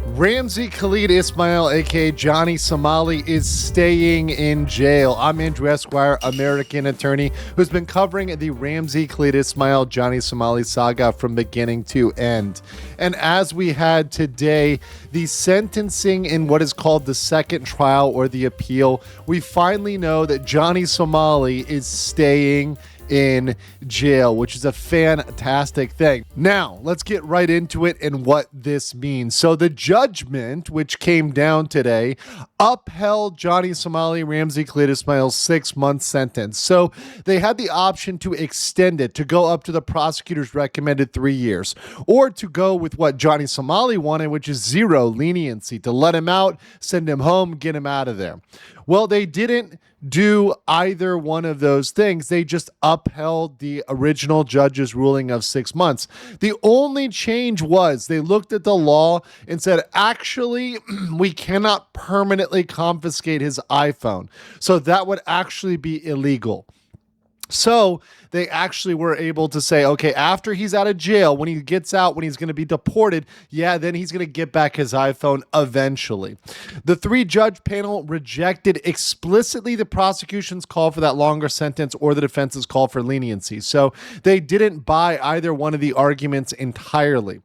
Ramsey Khalid Ismael, aka Johnny Somali, is staying in jail. I'm Andrew Esquire, American attorney, who's been covering the Ramsey Khalid Ismael, Johnny Somali saga from beginning to end. And as we had today, the sentencing in what is called the second trial or the appeal, we finally know that Johnny Somali is staying in jail, which is a fantastic thing. Now, let's get right into it and what this means. So the judgment, which came down today, upheld Johnny Somali, Ramsey Khalid Ismael's 6-month sentence. So they had the option to extend it, to go up to the prosecutor's recommended 3 years, or to go with what Johnny Somali wanted, which is zero leniency, to let him out, send him home, get him out of there. Well, they didn't do either one of those things. They just upheld the original judge's ruling of 6 months. The only change was they looked at the law and said, actually, we cannot permanently confiscate his iPhone. So that would actually be illegal. So they actually were able to say, okay, after he's out of jail, when he gets out, when he's going to be deported, then he's going to get back his iPhone eventually. The 3-judge panel rejected explicitly the prosecution's call for that longer sentence or the defense's call for leniency. So they didn't buy either one of the arguments entirely.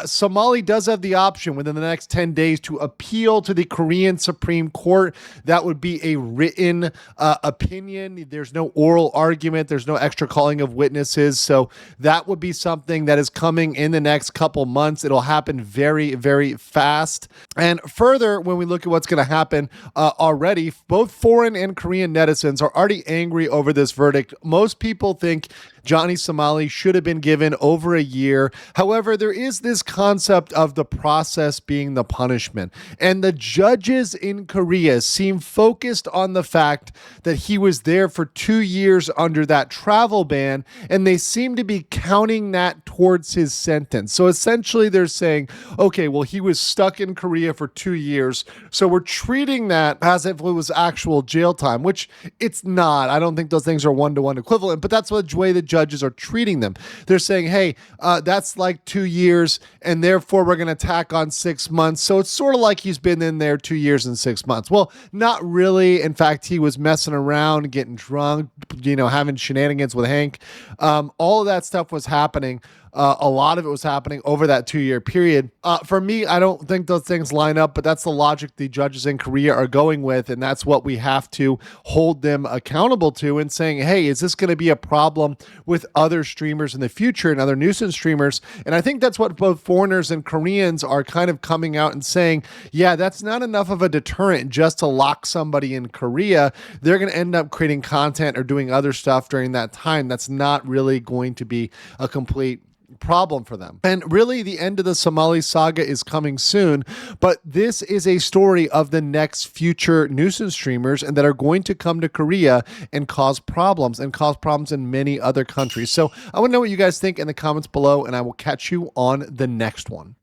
Somali does have the option within the next 10 days to appeal to the Korean Supreme Court. That would be a written opinion. There's no oral argument. There's no extra calling of witnesses. So that would be something that is coming in the next couple months. It'll happen very, very fast. And further, when we look at what's going to happen already, both foreign and Korean netizens are already angry over this verdict. Most people think Johnny Somali should have been given over a year. However, there is this concept of the process being the punishment. And the judges in Korea seem focused on the fact that he was there for 2 years under that travel ban, and they seem to be counting that towards his sentence. So essentially they're saying, okay, well, he was stuck in Korea for 2 years, so we're treating that as if it was actual jail time, which it's not. I don't think those things are one-to-one equivalent, but that's the way the judges are treating them. They're saying, hey, that's like 2 years, and therefore we're going to tack on 6 months. So it's sort of like he's been in there 2 years and 6 months. Well, not really. In fact, he was messing around, getting drunk, having shenanigans with Hank. All of that stuff was happening. A lot of it was happening over that 2-year period. For me, I don't think those things line up, but that's the logic the judges in Korea are going with, and that's what we have to hold them accountable to, and saying, hey, is this going to be a problem with other streamers in the future and other nuisance streamers? And I think that's what both foreigners and Koreans are kind of coming out and saying, yeah, that's not enough of a deterrent just to lock somebody in Korea. They're going to end up creating content or doing other stuff during that time. That's not really going to be a complete problem for them. And really, the end of the Somali saga is coming soon, but this is a story of the next future nuisance streamers and that are going to come to Korea and cause problems in many other countries. So I want to know what you guys think in the comments below, and I will catch you on the next one.